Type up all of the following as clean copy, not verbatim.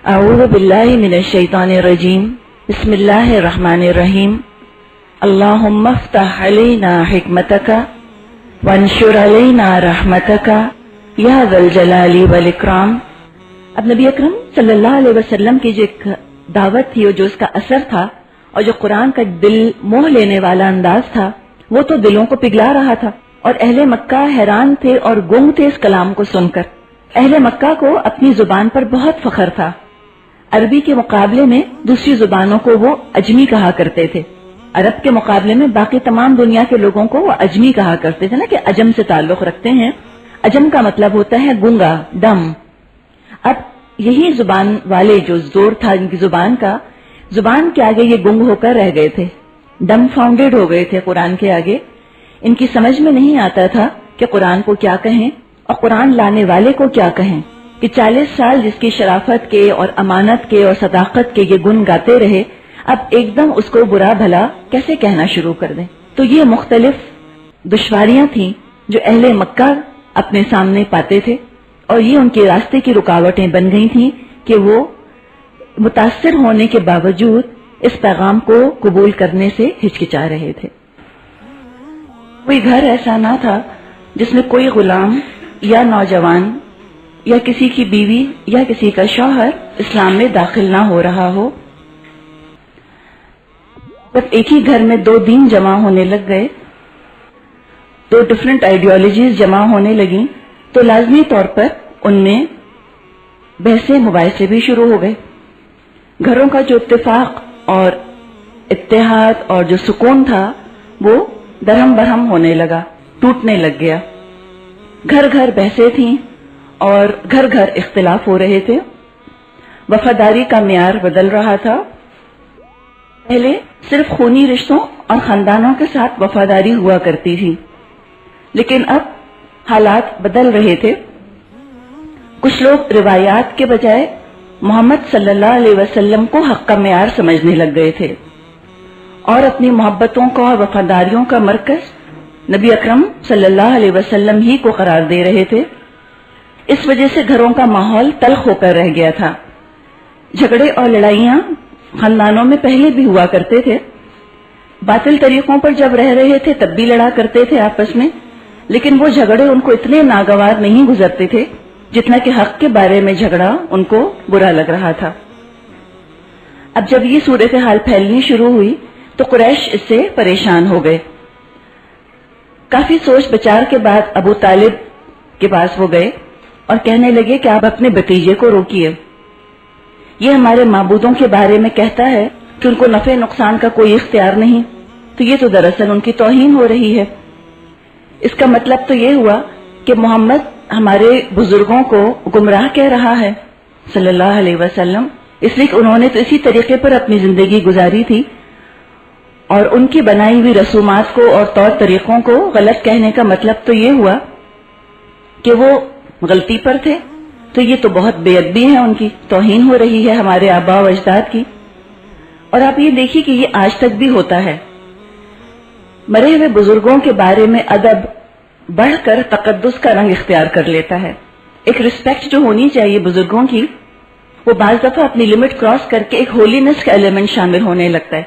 اعوذ باللہ من الشیطان الرجیم بسم اللہ الرحمن الرحیم اللہم افتح علینا حکمتک وانشر علینا رحمتک یا ذا الجلال والاکرام۔ اب نبی اکرم صلی اللہ علیہ وسلم کی جو ایک دعوت تھی اور جو اس کا اثر تھا اور جو قرآن کا دل موہ لینے والا انداز تھا وہ تو دلوں کو پگھلا رہا تھا، اور اہل مکہ حیران تھے اور گنگ تھے اس کلام کو سن کر۔ اہل مکہ کو اپنی زبان پر بہت فخر تھا، عربی کے مقابلے میں دوسری زبانوں کو وہ اجمی کہا کرتے تھے، عرب کے مقابلے میں باقی تمام دنیا کے لوگوں کو وہ اجمی کہا کرتے تھے نا، کہ اجم سے تعلق رکھتے ہیں۔ اجم کا مطلب ہوتا ہے گنگا، ڈم۔ اب یہی زبان والے جو زور تھا ان کی زبان کا، زبان کے آگے یہ گنگ ہو کر رہ گئے تھے، ڈم فاؤنڈیڈ ہو گئے تھے قرآن کے آگے۔ ان کی سمجھ میں نہیں آتا تھا کہ قرآن کو کیا کہیں اور قرآن لانے والے کو کیا کہیں، کہ 40 سال جس کی شرافت کے اور امانت کے اور صداقت کے یہ گن گاتے رہے، اب ایک دم اس کو برا بھلا کیسے کہنا شروع کر دیں۔ تو یہ مختلف دشواریاں تھیں جو اہل مکہ اپنے سامنے پاتے تھے، اور یہ ان کے راستے کی رکاوٹیں بن گئی تھیں کہ وہ متاثر ہونے کے باوجود اس پیغام کو قبول کرنے سے ہچکچا رہے تھے۔ کوئی گھر ایسا نہ تھا جس میں کوئی غلام یا نوجوان یا کسی کی بیوی یا کسی کا شوہر اسلام میں داخل نہ ہو رہا ہو۔ جب ایک ہی گھر میں دو دین جمع ہونے لگ گئے، دو ڈفرنٹ آئیڈیالوجیز جمع ہونے لگیں، تو لازمی طور پر ان میں بحثیں مباحثے بھی شروع ہو گئے۔ گھروں کا جو اتفاق اور اتحاد اور جو سکون تھا وہ درہم برہم ہونے لگا، ٹوٹنے لگ گیا۔ گھر گھر بحثیں تھیں اور گھر گھر اختلاف ہو رہے تھے، وفاداری کا معیار بدل رہا تھا۔ پہلے صرف خونی رشتوں اور خاندانوں کے ساتھ وفاداری ہوا کرتی تھی، لیکن اب حالات بدل رہے تھے۔ کچھ لوگ روایات کے بجائے محمد صلی اللہ علیہ وسلم کو حق کا معیار سمجھنے لگ گئے تھے، اور اپنی محبتوں کا اور وفاداریوں کا مرکز نبی اکرم صلی اللہ علیہ وسلم ہی کو قرار دے رہے تھے۔ اس وجہ سے گھروں کا ماحول تلخ ہو کر رہ گیا تھا۔ جھگڑے اور لڑائیاں خاندانوں میں پہلے بھی ہوا کرتے تھے، باطل طریقوں پر جب رہ رہے تھے تب بھی لڑا کرتے تھے آپس میں، لیکن وہ جھگڑے ان کو اتنے ناگوار نہیں گزرتے تھے جتنا کہ حق کے بارے میں جھگڑا ان کو برا لگ رہا تھا۔ اب جب یہ صورتحال پھیلنی شروع ہوئی تو قریش اس سے پریشان ہو گئے۔ کافی سوچ بچار کے بعد ابو طالب کے پاس وہ گئے اور کہنے لگے کہ آپ اپنے بھتیجے کو روکیے، یہ ہمارے معبودوں کے بارے میں کہتا ہے کہ ان کو نفع نقصان کا کوئی اختیار نہیں، تو یہ تو دراصل ان کی توہین ہو رہی ہے۔ اس کا مطلب تو یہ ہوا کہ محمد ہمارے بزرگوں کو گمراہ کہہ رہا ہے صلی اللہ علیہ وسلم، اس لیے کہ انہوں نے تو اسی طریقے پر اپنی زندگی گزاری تھی، اور ان کی بنائی ہوئی رسومات کو اور طور طریقوں کو غلط کہنے کا مطلب تو یہ ہوا کہ وہ غلطی پر تھے، تو یہ تو بہت بے ادبی ہے، ان کی توہین ہو رہی ہے ہمارے آباء و اجداد کی۔ اور آپ یہ دیکھیے کہ یہ آج تک بھی ہوتا ہے، مرے ہوئے بزرگوں کے بارے میں ادب بڑھ کر تقدس کا رنگ اختیار کر لیتا ہے۔ ایک رسپیکٹ جو ہونی چاہیے بزرگوں کی، وہ بعض دفعہ اپنی لمٹ کراس کر کے ایک ہولینس کا ایلیمنٹ شامل ہونے لگتا ہے،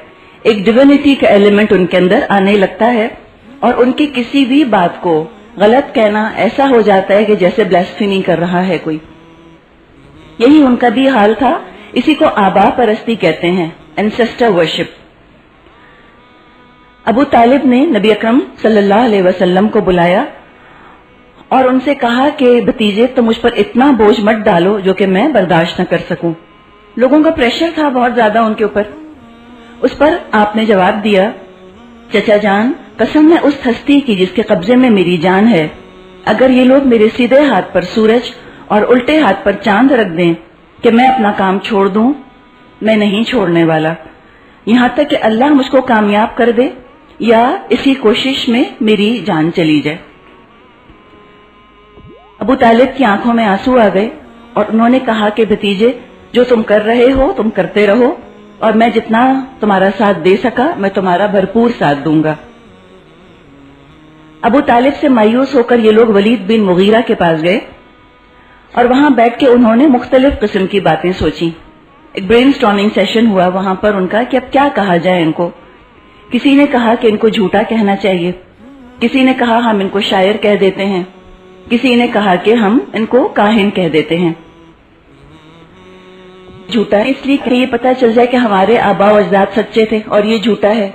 ایک ڈیوینٹی کا ایلیمنٹ ان کے اندر آنے لگتا ہے، اور ان کی کسی بھی بات کو غلط کہنا ایسا ہو جاتا ہے کہ جیسے بلاسفیمی کر رہا ہے کوئی۔ یہی ان کا بھی حال تھا، اسی کو آباء پرستی کہتے ہیں، اینسیسٹر ورشپ۔ ابو طالب نے نبی اکرم صلی اللہ علیہ وسلم کو بلایا اور ان سے کہا کہ بھتیجے تم مجھ پر اتنا بوجھ مت ڈالو جو کہ میں برداشت نہ کر سکوں۔ لوگوں کا پریشر تھا بہت زیادہ ان کے اوپر۔ اس پر آپ نے جواب دیا، چچا جان قسم ہے اس ہستی کی جس کے قبضے میں میری جان ہے، اگر یہ لوگ میرے سیدھے ہاتھ پر سورج اور الٹے ہاتھ پر چاند رکھ دیں کہ میں اپنا کام چھوڑ دوں، میں نہیں چھوڑنے والا، یہاں تک کہ اللہ مجھ کو کامیاب کر دے یا اسی کوشش میں میری جان چلی جائے۔ ابو طالب کی آنکھوں میں آنسو آ گئے اور انہوں نے کہا کہ بھتیجے جو تم کر رہے ہو تم کرتے رہو، اور میں جتنا تمہارا ساتھ دے سکا میں تمہارا بھرپور ساتھ دوں گا۔ ابو طالب سے مایوس ہو کر یہ لوگ ولید بن مغیرہ کے پاس گئے اور وہاں بیٹھ کے انہوں نے مختلف قسم کی باتیں سوچی ایک برین اسٹارمنگ سیشن ہوا وہاں پر ان کا کہ اب کیا کہا جائے ان کو. کسی نے کہا کہ ان کو جھوٹا کہنا چاہیے, کسی نے کہا ہم ان کو شاعر کہہ دیتے ہیں, کسی نے کہا کہ ہم ان کو کاہن کہہ دیتے ہیں. جھوٹا اس لیے کہ یہ پتہ چل جائے کہ ہمارے آباء و اجداد سچے تھے اور یہ جھوٹا ہے,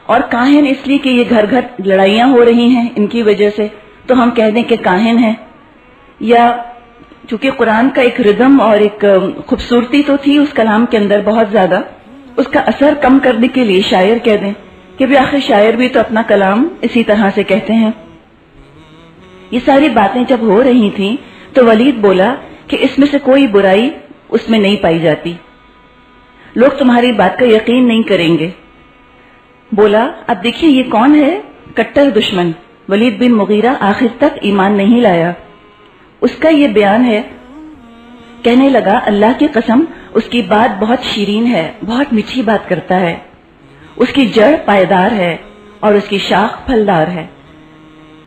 اور کاہن اس لیے کہ یہ گھر گھر لڑائیاں ہو رہی ہیں ان کی وجہ سے, تو ہم کہہ دیں کہ کاہن ہے. یا چونکہ قرآن کا ایک ردم اور ایک خوبصورتی تو تھی اس کلام کے اندر بہت زیادہ, اس کا اثر کم کرنے کے لیے شاعر کہہ دیں کہ بھی آخر شاعر بھی تو اپنا کلام اسی طرح سے کہتے ہیں. یہ ساری باتیں جب ہو رہی تھیں تو ولید بولا کہ اس میں سے کوئی برائی اس میں نہیں پائی جاتی, لوگ تمہاری بات کا یقین نہیں کریں گے. بولا اب دیکھیے یہ کون ہے, کٹر دشمن ولید بن مغیرہ آخر تک ایمان نہیں لایا. اس کا یہ بیان ہے, کہنے لگا اللہ کی قسم اس کی بات بہت شیرین ہے, بہت میٹھی بات کرتا ہے, اس کی جڑ پائیدار ہے اور اس کی شاخ پھلدار ہے.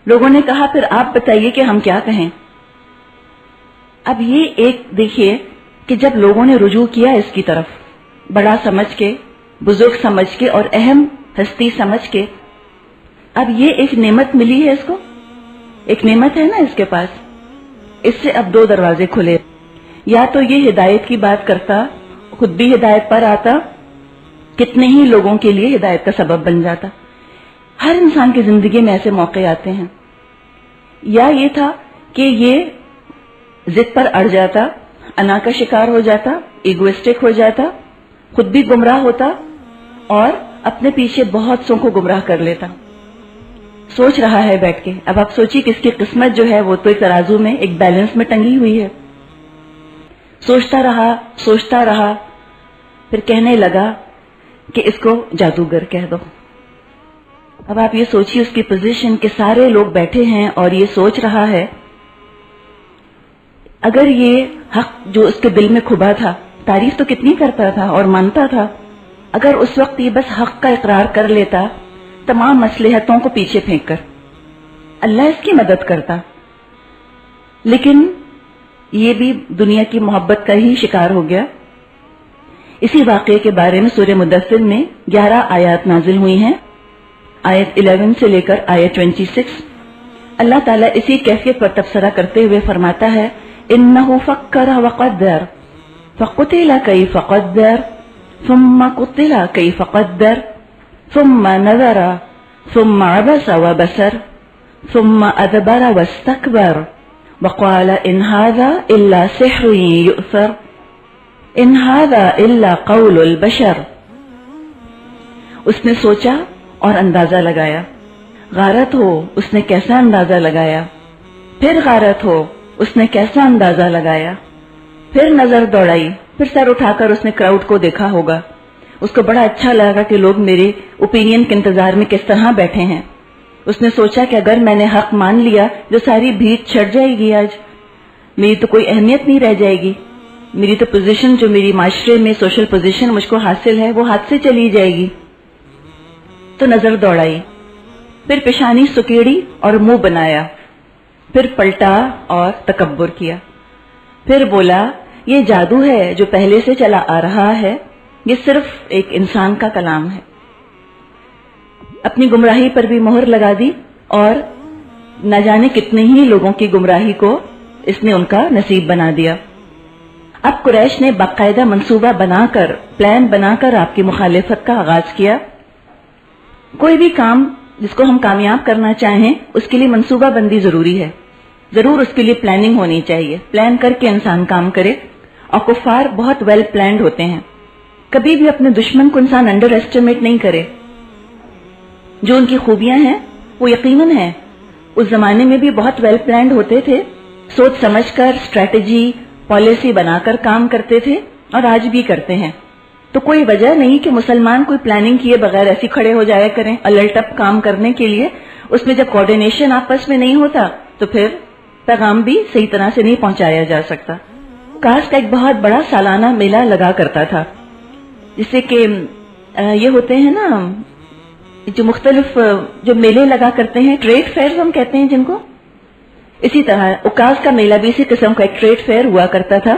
لوگوں نے کہا پھر آپ بتائیے کہ ہم کیا کہیں. اب یہ ایک دیکھیے کہ جب لوگوں نے رجوع کیا اس کی طرف, بڑا سمجھ کے, بزرگ سمجھ کے اور اہم ہستی سمجھ کے, اب یہ ایک نعمت ملی ہے اس کو, ایک نعمت ہے نا اس کے پاس, اس سے اب دو دروازے کھلے. یا تو یہ ہدایت کی بات کرتا, خود بھی ہدایت پر آتا, کتنے ہی لوگوں کے لیے ہدایت کا سبب بن جاتا. ہر انسان کی زندگی میں ایسے موقع آتے ہیں. یا یہ تھا کہ یہ ضد پر اڑ جاتا, انا کا شکار ہو جاتا, ایگوئسٹک ہو جاتا, خود بھی گمراہ ہوتا اور اپنے پیچھے بہت سو کو گمراہ کر لیتا. سوچ رہا ہے بیٹھ کے, اب آپ سوچیے کہ اس کی قسمت جو ہے وہ تو ایک ترازو میں ایک بیلنس میں ٹنگی ہوئی ہے. سوچتا رہا پھر کہنے لگا کہ اس کو جادوگر کہہ دو. اب آپ یہ سوچیے اس کی پوزیشن کہ سارے لوگ بیٹھے ہیں اور یہ سوچ رہا ہے, اگر یہ حق جو اس کے دل میں کھبا تھا, تعریف تو کتنی کرتا تھا اور مانتا تھا, اگر اس وقت یہ بس حق کا اقرار کر لیتا تمام مصلحتوں کو پیچھے پھینک کر, اللہ اس کی مدد کرتا. لیکن یہ بھی دنیا کی محبت کا ہی شکار ہو گیا. اسی واقعے کے بارے میں سورہ مدثر میں 11 آیات نازل ہوئی ہیں, آیت 11 سے لے کر آیت 26. اللہ تعالیٰ اسی کیفیت پر تبصرہ کرتے ہوئے فرماتا ہے, انہ فکر وقدر فقتل کیف قدر ثم قتل کیف قدر ثم نظر ثم عبس وبسر ثم ادبر واستكبر وقال ان هذا الا سحر يؤثر ان هذا الا قول البشر. اس نے سوچا اور اندازہ لگایا, غارت ہو اس نے کیسا اندازہ لگایا, پھر غارت ہو اس نے کیسا اندازہ لگایا, پھر نظر دوڑائی, پھر سر اٹھا کر اس نے کراؤڈ کو دیکھا ہوگا, اس کو بڑا اچھا لگا کہ لوگ میرے اوپینین کے انتظار میں کس طرح بیٹھے ہیں. اس نے سوچا کہ اگر میں نے حق مان لیا جو ساری بھیڑ چھٹ جائے گی, آج میری تو کوئی اہمیت نہیں رہ جائے گی, میری تو پوزیشن جو میری معاشرے میں سوشل پوزیشن مجھ کو حاصل ہے وہ ہاتھ سے چلی جائے گی. تو نظر دوڑائی, پھر پیشانی سکیڑی اور منہ بنایا, پھر پلٹا اور تکبر کیا, پھر بولا یہ جادو ہے جو پہلے سے چلا آ رہا ہے, یہ صرف ایک انسان کا کلام ہے. اپنی گمراہی پر بھی مہر لگا دی اور نہ جانے کتنے ہی لوگوں کی گمراہی کو اس نے ان کا نصیب بنا دیا. اب قریش نے باقاعدہ منصوبہ بنا کر, پلان بنا کر آپ کی مخالفت کا آغاز کیا. کوئی بھی کام جس کو ہم کامیاب کرنا چاہیں اس کے لیے منصوبہ بندی ضروری ہے, ضرور اس کے لیے پلاننگ ہونی چاہیے, پلان کر کے انسان کام کرے. اور کفار بہت ویل پلانڈ ہوتے ہیں, کبھی بھی اپنے دشمن کو انسان انڈر ایسٹیمیٹ نہیں کرے. جو ان کی خوبیاں ہیں وہ یقیناً ہیں, اس زمانے میں بھی بہت ویل پلانڈ ہوتے تھے, سوچ سمجھ کر اسٹریٹجی پالیسی بنا کر کام کرتے تھے اور آج بھی کرتے ہیں. تو کوئی وجہ نہیں کہ مسلمان کوئی پلاننگ کیے بغیر ایسے کھڑے ہو جایا کریں الرٹ اپ کام کرنے کے لیے. اس میں جب کوارڈینیشن آپس میں نہیں ہوتا تو پھر پیغام بھی صحیح طرح سے نہیں پہنچایا جا سکتا. کاس کا ایک بہت بڑا سالانہ میلہ لگا کرتا تھا, جسے کہ یہ ہوتے ہیں نا جو مختلف جو میلے لگا کرتے ہیں, ٹریڈ فیئر ہم کہتے ہیں جن کو, اسی طرح اوکاس کا میلہ بھی اسی قسم کا ایک ٹریڈ فیئر ہوا کرتا تھا.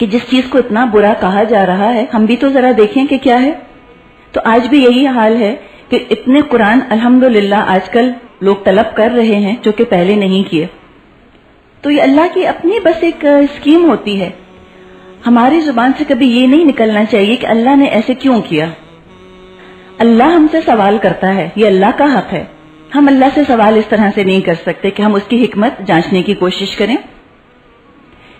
کہ جس چیز کو اتنا برا کہا جا رہا ہے ہم بھی تو ذرا دیکھیں کہ کیا ہے. تو آج بھی یہی حال ہے کہ اتنے قرآن الحمدللہ آج کل لوگ طلب کر رہے ہیں جو کہ پہلے نہیں کیے. تو یہ اللہ کی اپنی بس ایک اسکیم ہوتی ہے. ہماری زبان سے کبھی یہ نہیں نکلنا چاہیے کہ اللہ نے ایسے کیوں کیا. اللہ ہم سے سوال کرتا ہے, یہ اللہ کا حق ہے. ہم اللہ سے سوال اس طرح سے نہیں کر سکتے کہ ہم اس کی حکمت جانچنے کی کوشش کریں.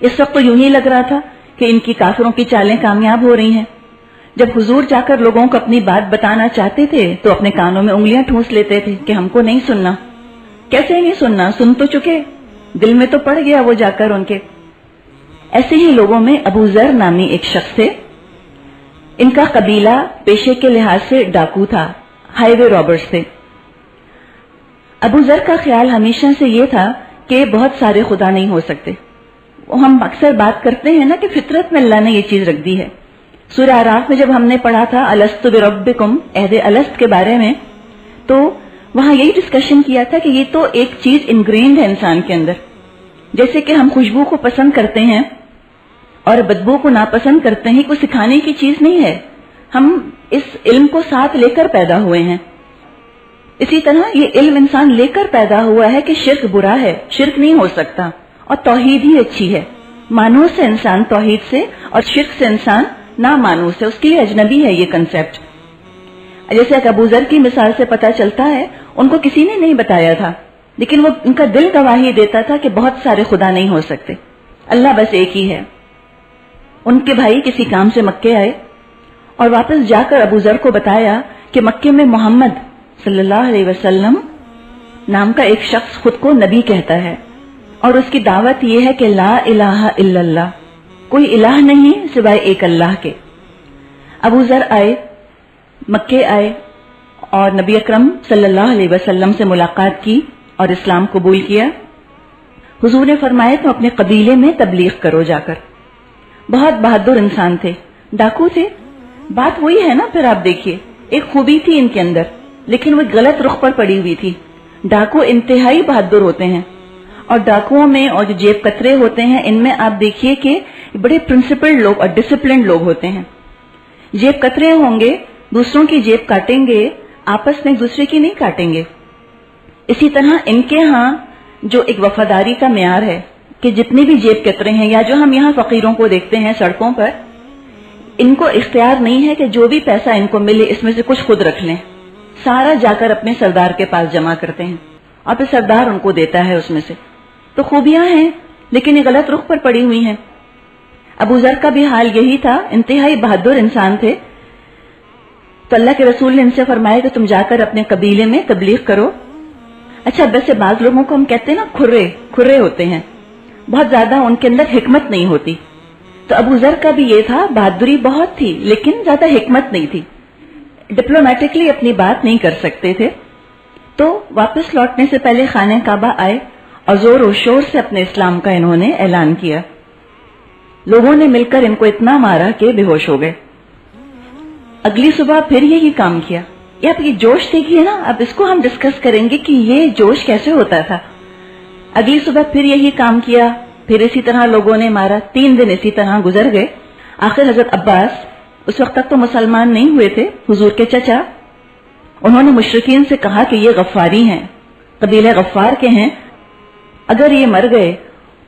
اس وقت تو یوں ہی لگ رہا تھا کہ ان کی کافروں کی چالیں کامیاب ہو رہی ہیں. جب حضور جا کر لوگوں کو اپنی بات بتانا چاہتے تھے تو اپنے کانوں میں انگلیاں ٹھونس لیتے تھے کہ ہم کو نہیں سننا. کیسے نہیں سننا, سن تو چکے, دل میں تو پڑ گیا وہ جا کر ان کے. ایسے ہی لوگوں میں ابو ذر نامی ایک شخص تھے. ان کا قبیلہ پیشے کے لحاظ سے ڈاکو تھا, ہائی وے رابرز تھے. ابو ذر کا خیال ہمیشہ سے یہ تھا کہ بہت سارے خدا نہیں ہو سکتے. ہم اکثر بات کرتے ہیں نا کہ فطرت میں اللہ نے یہ چیز رکھ دی ہے. سورہ اعراف میں جب ہم نے پڑھا تھا الست بربکم, عہد الست کے بارے میں, تو وہاں یہی ڈسکشن کیا تھا کہ یہ تو ایک چیز انگرینڈ ہے انسان کے اندر. جیسے کہ ہم خوشبو کو پسند کرتے ہیں اور بدبو کو ناپسند کرتے ہیں, کوئی سکھانے کی چیز نہیں ہے. ہم اس علم کو ساتھ لے کر پیدا ہوئے ہیں. اسی طرح یہ علم انسان لے کر پیدا ہوا ہے کہ شرک برا ہے, شرک نہیں ہو سکتا, اور توحید ہی اچھی ہے. مانوس سے انسان توحید سے اور شرک سے انسان نہ مانوس ہے, اس کے لیے اجنبی ہے یہ کنسیپٹ. جیسے کہ ابو ذر کی مثال سے پتا چلتا ہے ان کو کسی نے نہیں بتایا تھا, لیکن وہ ان کا دل گواہی دیتا تھا کہ بہت سارے خدا نہیں ہو سکتے, اللہ بس ایک ہی ہے. ان کے بھائی کسی کام سے مکے آئے اور واپس جا کر ابو ذر کو بتایا کہ مکے میں محمد صلی اللہ علیہ وسلم نام کا ایک شخص خود کو نبی کہتا ہے, اور اس کی دعوت یہ ہے کہ لا الہ الا اللہ, کوئی الہ نہیں سوائے ایک اللہ کے. ابو ذر آئے, مکے آئے اور نبی اکرم صلی اللہ علیہ وسلم سے ملاقات کی اور اسلام قبول کیا. حضور نے فرمایا تو اپنے قبیلے میں تبلیغ کرو جا کر. بہت بہادر انسان تھے, ڈاکو تھے. بات وہی ہے نا, پھر آپ دیکھیے ایک خوبی تھی ان کے اندر, لیکن وہ غلط رخ پر پڑی ہوئی تھی. ڈاکو انتہائی بہادر ہوتے ہیں, اور ڈاکوؤں میں اور جو جیب کترے ہوتے ہیں ان میں آپ دیکھیے کہ بڑے پرنسپلڈ لوگ اور ڈسپلنڈ لوگ ہوتے ہیں. جیب کترے ہوں گے, دوسروں کی جیب کاٹیں گے, آپس میں ایک دوسرے کی نہیں کاٹیں گے. اسی طرح ان کے ہاں جو ایک وفاداری کا معیار ہے کہ جتنی بھی جیب کترے ہیں, یا جو ہم یہاں فقیروں کو دیکھتے ہیں سڑکوں پر, ان کو اختیار نہیں ہے کہ جو بھی پیسہ ان کو ملے اس میں سے کچھ خود رکھ لیں. سارا جا کر اپنے سردار کے پاس جمع کرتے ہیں اور پھر سردار ان کو دیتا ہے اس میں سے. تو خوبیاں ہیں لیکن یہ غلط رخ پر پڑی ہوئی ہیں. ابو ذر کا بھی حال یہی تھا, انتہائی بہادر انسان تھے. تو اللہ کے رسول نے ان سے فرمایا کہ تم جا کر اپنے قبیلے میں تبلیغ کرو. اچھا, ویسے بعض لوگوں کو ہم کہتے ہیں نا کھرے ہوتے ہیں, بہت زیادہ ان کے اندر حکمت نہیں ہوتی. تو ابو ذر کا بھی یہ تھا, بہادری بہت تھی لیکن زیادہ حکمت نہیں تھی, ڈپلومیٹکلی اپنی بات نہیں کر سکتے تھے. تو واپس لوٹنے سے پہلے خانہ کعبہ آئے اور زور و شور سے اپنے اسلام کا انہوں نے اعلان کیا. لوگوں نے مل کر ان کو اتنا مارا کہ بے ہوش ہو گئے. اگلی صبح پھر یہی کام کیا. یہ آپ یہ جوش دیکھیے نا, اب اس کو ہم ڈسکس کریں گے کہ یہ جوش کیسے ہوتا تھا. اگلی صبح پھر یہی کام کیا, پھر اسی طرح لوگوں نے مارا. 3 دن اسی طرح گزر گئے. آخر حضرت عباس, اس وقت تک تو مسلمان نہیں ہوئے تھے, حضور کے چچا, انہوں نے مشرکین سے کہا کہ یہ غفاری ہیں, قبیلہ غفار کے ہیں, اگر یہ مر گئے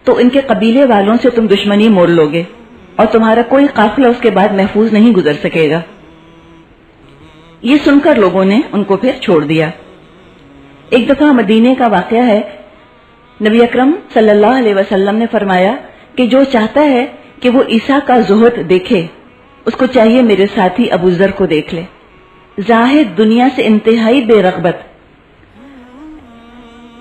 تو ان کے قبیلے والوں سے تم دشمنی موڑ لوگے اور تمہارا کوئی قافلہ اس کے بعد محفوظ نہیں گزر سکے گا. یہ سن کر لوگوں نے ان کو پھر چھوڑ دیا. ایک دفعہ مدینے کا واقعہ ہے, نبی اکرم صلی اللہ علیہ وسلم نے فرمایا کہ جو چاہتا ہے کہ وہ عیسیٰ کا زہد دیکھے, اس کو چاہیے میرے ساتھی ابو ذر کو دیکھ لے. زاہد, دنیا سے انتہائی بے رغبت.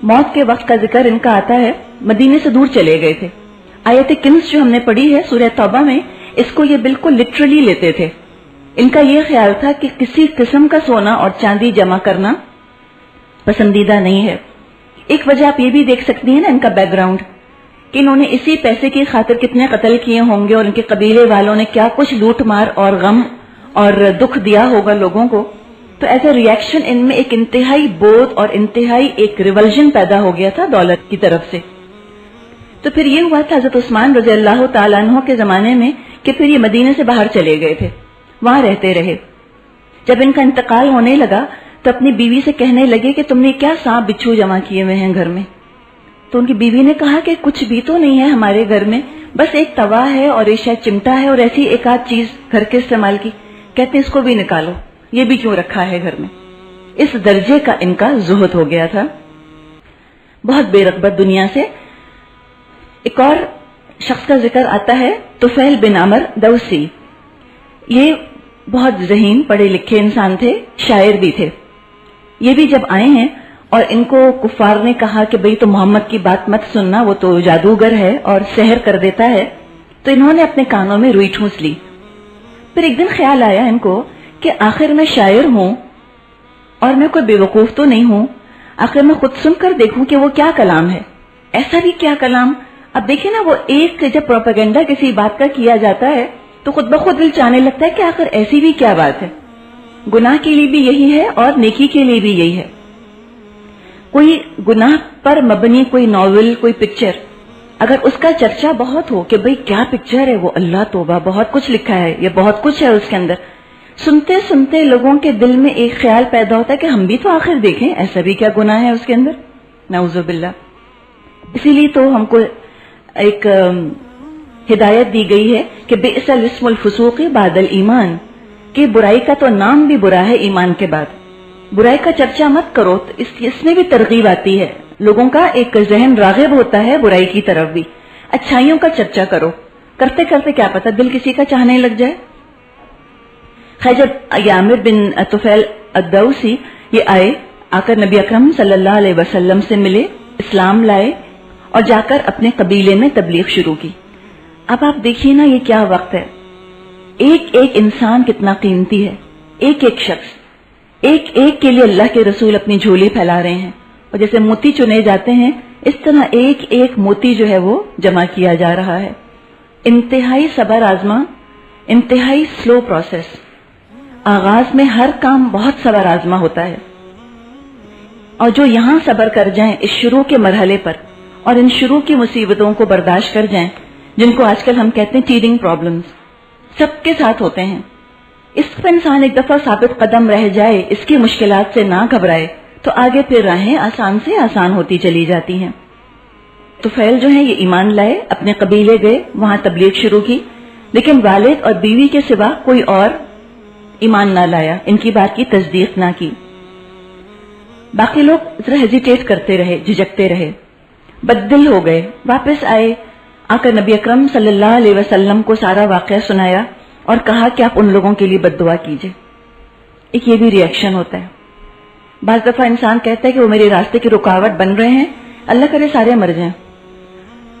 موت کے وقت کا ذکر ان کا آتا ہے, مدینے سے دور چلے گئے تھے. آیت کنز جو ہم نے پڑھی ہے سورہ توبہ میں, اس کو یہ بالکل لٹرلی لیتے تھے. ان کا یہ خیال تھا کہ کسی قسم کا سونا اور چاندی جمع کرنا پسندیدہ نہیں ہے. ایک وجہ آپ یہ بھی دیکھ سکتی ہیں نا ان کا بیک گراؤنڈ, کہ انہوں نے اسی پیسے کی خاطر کتنے قتل کیے ہوں گے, اور ان کے قبیلے والوں نے کیا کچھ لوٹ مار اور غم اور دکھ دیا ہوگا لوگوں کو. تو ایز اے ریئیکشن ان میں ایک انتہائی بودھ اور انتہائی ایک ریولژن پیدا ہو گیا تھا دولت کی طرف سے. تو پھر یہ ہوا تھا حضرت عثمان رضی اللہ تعالیٰ عنہ کے زمانے میں کہ پھر یہ مدینے سے باہر چلے گئے تھے، وہاں رہتے رہے. جب ان کا انتقال ہونے لگا تو اپنی بیوی سے کہنے لگے کہ تم نے کیا سانپ بچھو جمع کیے ہوئے ہیں گھر میں؟ تو ان کی بیوی نے کہا کہ کچھ بھی تو نہیں ہے ہمارے گھر میں، بس ایک توا ہے اور ایک شاید چمٹا ہے اور ایسی ایک آدھ چیز گھر کے استعمال کی. کہتے ہیں اس کو بھی نکالو، یہ بھی کیوں رکھا ہے گھر میں؟ اس درجے کا ان کا زہد ہو گیا تھا، بہت بے رغبت دنیا سے. ایک اور شخص کا ذکر آتا ہے، طفیل بن عمر دوسی. یہ بہت ذہین پڑھے لکھے انسان تھے، شاعر بھی تھے. یہ بھی جب آئے ہیں اور ان کو کفار نے کہا کہ بھئی تو محمد کی بات مت سننا، وہ تو جادوگر ہے اور سحر کر دیتا ہے، تو انہوں نے اپنے کانوں میں روئی ٹھونس لی. پھر ایک دن خیال آیا ان کو کہ آخر میں شاعر ہوں اور میں کوئی بیوقوف تو نہیں ہوں، آخر میں خود سن کر دیکھوں کہ وہ کیا کلام ہے. ایسا بھی کیا کلام. اب دیکھیں نا، وہ ایک جب پروپیگنڈا کسی بات کا کیا جاتا ہے تو خود بخود دل چاہنے لگتا ہے کہ آخر ایسی بھی کیا بات ہے. گناہ کے لیے بھی یہی ہے اور نیکی کے لیے بھی یہی ہے. کوئی گناہ پر مبنی کوئی ناول، کوئی پکچر، اگر اس کا چرچا بہت ہو کہ بھئی کیا پکچر ہے وہ، اللہ توبہ بہت کچھ لکھا ہے، یہ بہت کچھ ہے اس کے اندر، سنتے سنتے لوگوں کے دل میں ایک خیال پیدا ہوتا ہے کہ ہم بھی تو آخر دیکھیں ایسا بھی کیا گناہ ہے اس کے اندر. نعوذ باللہ. اسی لیے تو ہم کو ایک ہدایت دی گئی ہے کہ بئس الاسم الفسوق بعد الایمان، کہ برائی کا تو نام بھی برا ہے ایمان کے بعد. برائی کا چرچا مت کرو، اس میں بھی ترغیب آتی ہے، لوگوں کا ایک ذہن راغب ہوتا ہے برائی کی طرف بھی. اچھائیوں کا چرچا کرو، کرتے کرتے کیا پتہ دل کسی کا چاہنے لگ جائے. خیر جب عامر بن طفیل الدوسی یہ آئے، آ کر نبی اکرم صلی اللہ علیہ وسلم سے ملے، اسلام لائے اور جا کر اپنے قبیلے میں تبلیغ شروع کی. اب آپ دیکھیے نا یہ کیا وقت ہے، ایک ایک انسان کتنا قیمتی ہے، ایک ایک شخص، ایک ایک کے لیے اللہ کے رسول اپنی جھولی پھیلا رہے ہیں. اور جیسے موتی چنے جاتے ہیں اس طرح ایک ایک موتی جو ہے وہ جمع کیا جا رہا ہے. انتہائی صبر آزما، انتہائی سلو پروسیس. آغاز میں ہر کام بہت صبر آزما ہوتا ہے، اور جو یہاں صبر کر جائیں اس شروع کے مرحلے پر اور ان شروع کی مصیبتوں کو برداشت کر جائیں، جن کو آج کل ہم کہتے ہیں ٹیڈنگ پرابلمز، سب کے ساتھ ہوتے ہیں. اس پر انسان ایک دفعہ ثابت قدم رہ جائے، اس کی مشکلات سے نہ گھبرائے، تو آگے پھر راہیں آسان سے آسان ہوتی چلی جاتی ہیں. طفیل جو ہیں یہ ایمان لائے، اپنے قبیلے گئے، وہاں تبلیغ شروع کی، لیکن والد اور بیوی کے سوا کوئی اور ایمان نہ لایا، ان کی بات کی تصدیق نہ کی. باقی لوگ ذرا ہیزیٹیٹ کرتے رہے، جھجکتے رہے، بددل ہو گئے. واپس آئے، آ کر نبی اکرم صلی اللہ علیہ وسلم کو سارا واقعہ سنایا اور کہا کہ آپ ان لوگوں کے لیے بد دعا کیجئے. ایک یہ بھی ریئیکشن ہوتا ہے. بعض دفعہ انسان کہتا ہے کہ وہ میرے راستے کی رکاوٹ بن رہے ہیں، اللہ کرے سارے مر جائیں.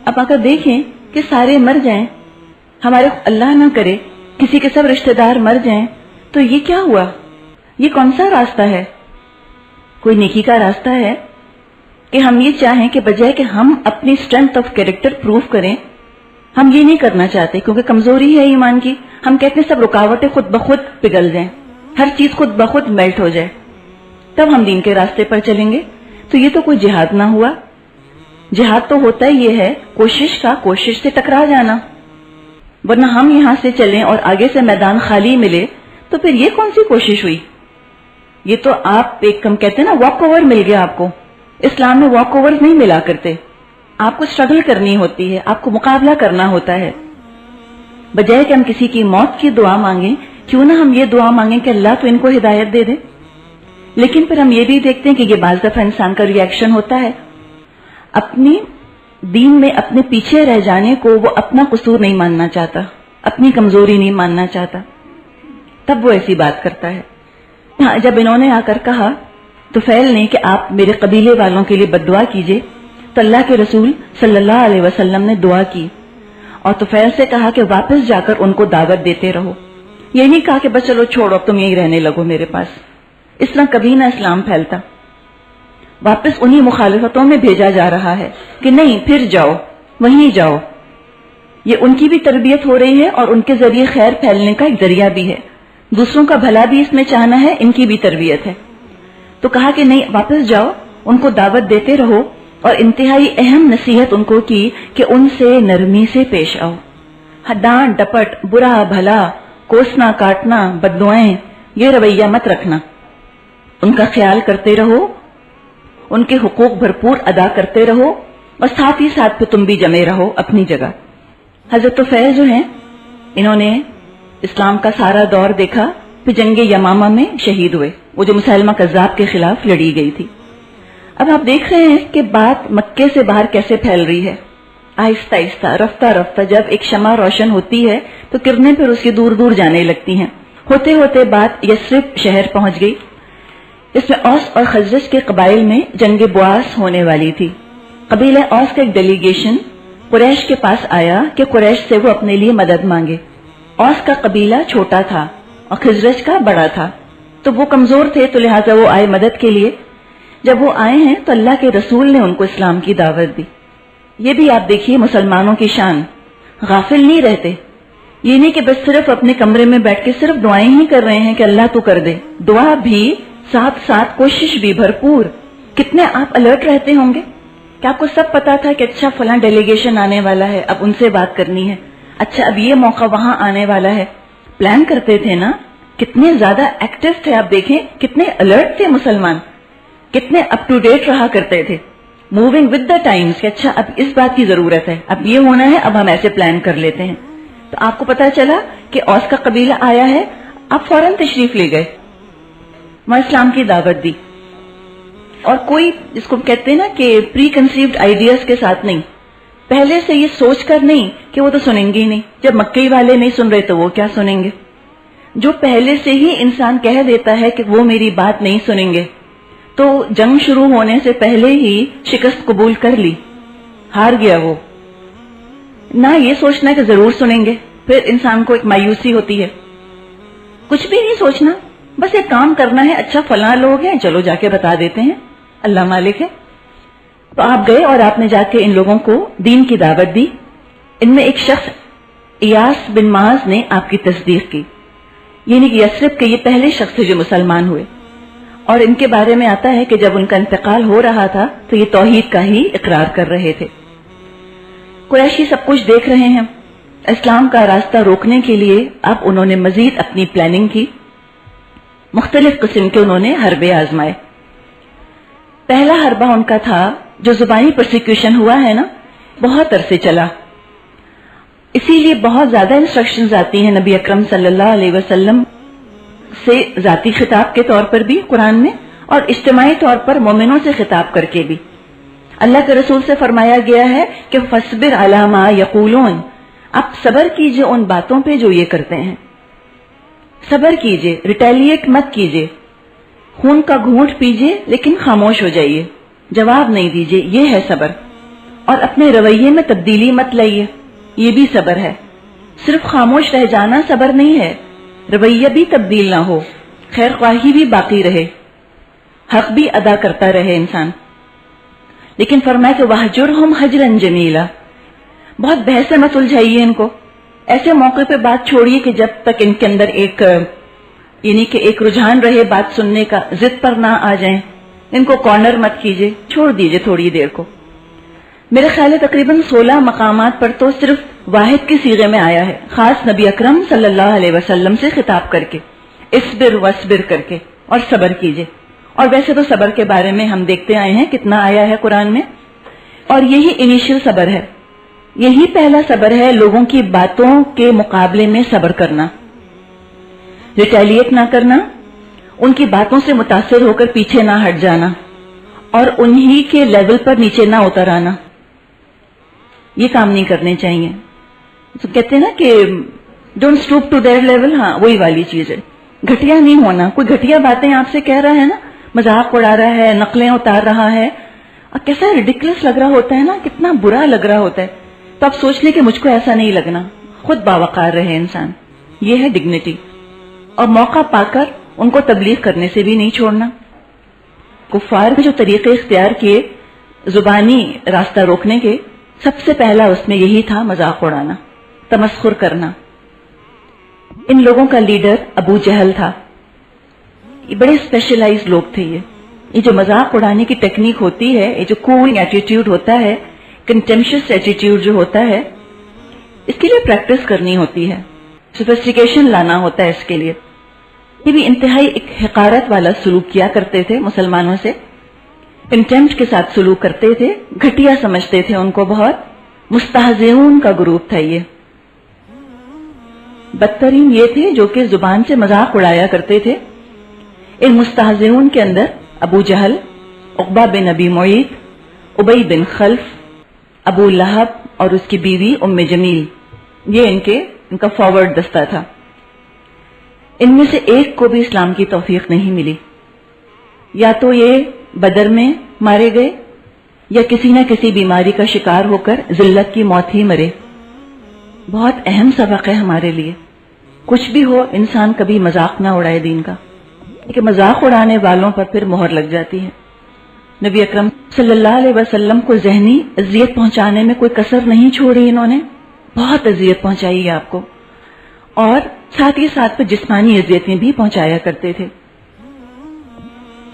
اب اگر دیکھیں کہ سارے مر جائیں، ہمارے اللہ نہ کرے کسی کے سب رشتہ دار مر جائیں، تو یہ کیا ہوا؟ یہ کون سا راستہ ہے؟ کوئی نیکی کا راستہ ہے کہ ہم یہ چاہیں کہ بجائے کہ ہم اپنی اسٹرینتھ آف کیریکٹر پروف کریں، ہم یہ نہیں کرنا چاہتے کیونکہ کمزوری ہے ایمان کی. ہم کہتے ہیں سب رکاوٹیں خود بخود پگھل جائیں، ہر چیز خود بخود میلٹ ہو جائے، تب ہم دین کے راستے پر چلیں گے. تو یہ تو کوئی جہاد نہ ہوا. جہاد تو ہوتا ہی یہ ہے کوشش سے ٹکرا جانا. ورنہ ہم یہاں سے چلیں اور آگے سے میدان خالی ملے تو پھر یہ کون سی کوشش ہوئی؟ یہ تو آپ ایک کم کہتے ہیں نا واک اوور مل گیا آپ کو. اسلام میں واک اوور نہیں ملا کرتے، آپ کو اسٹرگل کرنی ہوتی ہے، آپ کو مقابلہ کرنا ہوتا ہے. بجائے کہ ہم کسی کی موت کی دعا مانگیں، کیوں نہ ہم یہ دعا مانگیں کہ اللہ تو ان کو ہدایت دے دے. لیکن پھر ہم یہ بھی دیکھتے ہیں کہ یہ بعض دفعہ انسان کا ریئیکشن ہوتا ہے، اپنی دین میں اپنے پیچھے رہ جانے کو وہ اپنا قصور نہیں ماننا چاہتا، اپنی کمزوری نہیں ماننا چاہتا، تب وہ ایسی بات کرتا ہے. جب انہوں نے آ کر کہا طفیل نے کہ آپ میرے قبیلے والوں کے لیے بد دعا کیجئے، تو اللہ کے رسول صلی اللہ علیہ وسلم نے دعا کی اور طفیل سے کہا کہ واپس جا کر ان کو دعوت دیتے رہو. یہ نہیں کہا کہ بس چلو چھوڑو تم یہیں رہنے لگو میرے پاس، اس طرح کبھی نہ اسلام پھیلتا. واپس انہی مخالفتوں میں بھیجا جا رہا ہے کہ نہیں پھر جاؤ، وہیں جاؤ. یہ ان کی بھی تربیت ہو رہی ہے اور ان کے ذریعے خیر پھیلنے کا ایک ذریعہ بھی ہے، دوسروں کا بھلا بھی اس میں چاہنا ہے، ان کی بھی تربیت ہے. تو کہا کہ نہیں واپس جاؤ، ان کو دعوت دیتے رہو اور انتہائی اہم نصیحت ان کو کی کہ ان سے نرمی سے پیش آؤ. ڈانٹ ڈپٹ، برا بھلا، کوسنا کاٹنا، بددعائیں، یہ رویہ مت رکھنا. ان کا خیال کرتے رہو، ان کے حقوق بھرپور ادا کرتے رہو، اور ساتھ ہی ساتھ پہ تم بھی جمے رہو اپنی جگہ. حضرت طفیل جو ہیں، انہوں نے اسلام کا سارا دور دیکھا، پھر جنگ یمامہ میں شہید ہوئے، وہ جو مسیلمہ کذاب کے خلاف لڑی گئی تھی. اب آپ دیکھ رہے ہیں کہ بات مکے سے باہر کیسے پھیل رہی ہے، آہستہ آہستہ، رفتہ رفتہ. جب ایک شمع روشن ہوتی ہے تو کرنیں پھر اس کی دور دور جانے لگتی ہیں. ہوتے ہوتے بات یثرب شہر پہنچ گئی. اس میں اوس اور خزرج کے قبائل میں جنگ بواس ہونے والی تھی. قبیلہ اوس کا ایک ڈیلیگیشن قریش کے پاس آیا کہ قریش سے وہ اپنے لیے مدد مانگے. اوس کا قبیلہ چھوٹا تھا اور خزرج کا بڑا تھا، تو وہ کمزور تھے، تو لہٰذا وہ آئے مدد کے لیے. جب وہ آئے ہیں تو اللہ کے رسول نے ان کو اسلام کی دعوت دی. یہ بھی آپ دیکھیے مسلمانوں کی شان، غافل نہیں رہتے. یہ نہیں کہ بس صرف اپنے کمرے میں بیٹھ کے صرف دعائیں ہی کر رہے ہیں کہ اللہ تو کر دے، دعا بھی ساتھ ساتھ، کوشش بھی بھرپور. کتنے آپ الرٹ رہتے ہوں گے کہ آپ کو سب پتا تھا کہ اچھا فلاں ڈیلیگیشن آنے والا ہے، اب ان سے بات کرنی ہے، اچھا اب یہ موقع وہاں آنے والا ہے. پلان کرتے تھے نا. کتنے زیادہ ایکٹیو تھے، آپ دیکھیں کتنے الرٹ تھے مسلمان، کتنے اپ ٹو ڈیٹ رہا کرتے تھے، موونگ ود دا ٹائمز، کہ اچھا اب اس بات کی ضرورت ہے، اب یہ ہونا ہے، اب ہم ایسے پلان کر لیتے ہیں. تو آپ کو پتا چلا کہ اوس کا قبیلہ آیا ہے، آپ فوراً تشریف لے گئے، وہاں اسلام کی دعوت دی. اور کوئی جس کو کہتے ہیں نا کہ پری کنسیوڈ آئیڈیاز کے ساتھ نہیں، پہلے سے یہ سوچ کر نہیں کہ وہ تو سنیں گے ہی نہیں. جب مکئی والے نہیں سن رہے تو وہ کیا سنیں گے. جو پہلے سے ہی انسان کہہ دیتا ہے کہ وہ میری بات نہیں سنیں گے، تو جنگ شروع ہونے سے پہلے ہی شکست قبول کر لی، ہار گیا وہ. نہ یہ سوچنا کہ ضرور سنیں گے، پھر انسان کو ایک مایوسی ہوتی ہے. کچھ بھی نہیں سوچنا، بس ایک کام کرنا ہے، اچھا فلاں لوگ ہیں، چلو جا کے بتا دیتے ہیں، اللہ مالک ہے. تو آپ گئے اور آپ نے جا کے ان لوگوں کو دین کی دعوت دی. ان میں ایک شخص ایاس بن معاذ نے آپ کی تصدیق کی، یعنی کہ یثرب کے یہ پہلے شخص تھے جو مسلمان ہوئے. اور ان کے بارے میں آتا ہے کہ جب ان کا انتقال ہو رہا تھا تو یہ توحید کا ہی اقرار کر رہے تھے. قریشی سب کچھ دیکھ رہے ہیں. اسلام کا راستہ روکنے کے لیے اب انہوں نے مزید اپنی پلاننگ کی. مختلف قسم کے انہوں نے حربے آزمائے. پہلا حربہ ان کا تھا جو زبانی پرسیکیوشن ہوا ہے نا، بہت عرصے چلا. اسی لیے بہت زیادہ انسٹرکشنز آتی ہیں نبی اکرم صلی اللہ علیہ وسلم سے ذاتی خطاب کے طور پر بھی قرآن میں، اور اجتماعی طور پر مومنوں سے خطاب کر کے بھی. اللہ کے رسول سے فرمایا گیا ہے کہ فَاصْبِرْ عَلَىٰ مَا يَقُولُونَ، آپ صبر کیجئے ان باتوں پہ جو یہ کرتے ہیں. صبر کیجئے، ریٹیلیٹ مت کیجئے، خون کا گھونٹ پیجئے لیکن خاموش ہو جائیے، جواب نہیں دیجئے، یہ ہے صبر. اور اپنے رویے میں تبدیلی مت لائیے، یہ بھی صبر ہے. صرف خاموش رہ جانا صبر نہیں ہے، رویہ بھی تبدیل نہ ہو، خیر خواہی بھی باقی رہے، حق بھی ادا کرتا رہے انسان. لیکن فرمایا کہ وَاهْجُرْهُمْ هَجْرًا جَمِيلًا، بہت بحث مت الجھائیے ان کو. ایسے موقع پہ بات چھوڑیے کہ جب تک ان کے اندر ایک یعنی کہ ایک رجحان رہے بات سننے کا، ضد پر نہ آ جائیں. ان کو کارنر مت کیجیے، چھوڑ دیجیے تھوڑی دیر کو. میرے خیال ہے تقریباً 16 مقامات پر تو صرف واحد کی صیغے میں آیا ہے، خاص نبی اکرم صلی اللہ علیہ وسلم سے خطاب کر کے، اصبر واصبر کر کے، اور صبر کیجیے. اور ویسے تو صبر کے بارے میں ہم دیکھتے آئے ہیں کتنا آیا ہے قرآن میں، اور یہی انیشل صبر ہے، یہی پہلا صبر ہے، لوگوں کی باتوں کے مقابلے میں صبر کرنا، ریٹیلیٹ نہ کرنا، ان کی باتوں سے متاثر ہو کر پیچھے نہ ہٹ جانا، اور انہی کے لیول پر نیچے نہ اتر آنا. یہ کام نہیں کرنے چاہیے. تو کہتے ہیں نا کہ don't stoop to their level, ہاں وہی والی چیز ہے. گھٹیا نہیں ہونا. کوئی گھٹیا باتیں آپ سے کہہ رہا ہے نا، مذاق اڑا رہا ہے، نقلیں اتار رہا ہے، اور کیسا ریڈیکولس لگ رہا ہوتا ہے نا، کتنا برا لگ رہا ہوتا ہے، تو آپ سوچ لیں کہ مجھ کو ایسا نہیں لگنا. خود باوقار رہے انسان، یہ ہے ڈگنیٹی. اور موقع پا کر ان کو تبلیغ کرنے سے بھی نہیں چھوڑنا. کفار کے جو طریقے اختیار کیے زبانی راستہ روکنے کے، سب سے پہلا اس میں یہی تھا مذاق اڑانا، تمسخر کرنا. ان لوگوں کا لیڈر ابو جہل تھا. یہ بڑے اسپیشلائز لوگ تھے. یہ یہ جو مذاق اڑانے کی ٹیکنیک ہوتی ہے، یہ جو کول ایٹیٹیوڈ ہوتا ہے، کنٹمپشس ایٹیٹیوڈ جو ہوتا ہے، اس کے لیے پریکٹس کرنی ہوتی ہے، سوفسٹیکیشن لانا ہوتا ہے اس کے لیے. یہ بھی انتہائی ایک حقارت والا سلوک کیا کرتے تھے مسلمانوں سے، کنٹمپٹ کے ساتھ سلوک کرتے تھے، گھٹیا سمجھتے تھے ان کو، بہت مستہزئون کا گروپ تھا یہ. بدترین یہ تھے جو کہ زبان سے مذاق اڑایا کرتے تھے. ان مستہزئون کے اندر ابو جہل، عقبہ بن ابی معیط، ابی بن خلف، ابو لہب اور اس کی بیوی ام جمیل، یہ ان کا فارورڈ دستہ تھا. ان میں سے ایک کو بھی اسلام کی توفیق نہیں ملی. یا تو یہ بدر میں مارے گئے یا کسی نہ کسی بیماری کا شکار ہو کر ذلت کی موت ہی مرے. بہت اہم سبق ہے ہمارے لیے. کچھ بھی ہو، انسان کبھی مذاق نہ اڑائے دین کا، کہ مذاق اڑانے والوں پر پھر مہر لگ جاتی ہے. نبی اکرم صلی اللہ علیہ وسلم کو ذہنی اذیت پہنچانے میں کوئی کسر نہیں چھوڑی، انہوں نے بہت اذیت پہنچائی ہے آپ کو، اور ساتھ ہی ساتھ پہ جسمانی اذیتیں بھی پہنچایا کرتے تھے.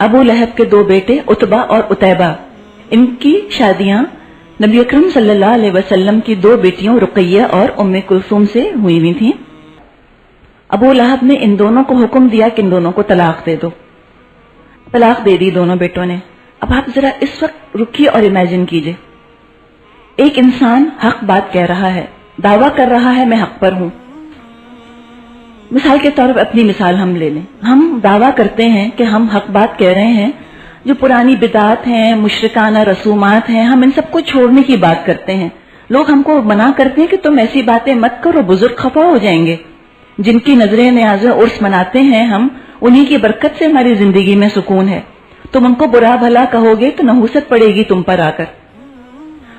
ابو لہب کے 2 بیٹے عتبہ اور عتیبہ، ان کی شادیاں نبی اکرم صلی اللہ علیہ وسلم کی 2 بیٹیوں رقیہ اور ام کلثوم سے ہوئی ہوئی تھیں. ابو لہب نے ان دونوں کو حکم دیا کہ ان دونوں کو طلاق دے دو. طلاق دے دی دونوں بیٹوں نے. اب آپ ذرا اس وقت رکیے اور امیجن کیجئے، ایک انسان حق بات کہہ رہا ہے، دعویٰ کر رہا ہے میں حق پر ہوں. مثال کے طور پر اپنی مثال ہم لے لیں. ہم دعویٰ کرتے ہیں کہ ہم حق بات کہہ رہے ہیں، جو پرانی بدعات ہیں، مشرکانہ رسومات ہیں، ہم ان سب کو چھوڑنے کی بات کرتے ہیں. لوگ ہم کو منع کرتے ہیں کہ تم ایسی باتیں مت کرو، بزرگ خفا ہو جائیں گے. جن کی نظر نیاز عرس مناتے ہیں ہم، انہی کی برکت سے ہماری زندگی میں سکون ہے. تم ان کو برا بھلا کہو گے تو نحوست پڑے گی تم پر آ کر.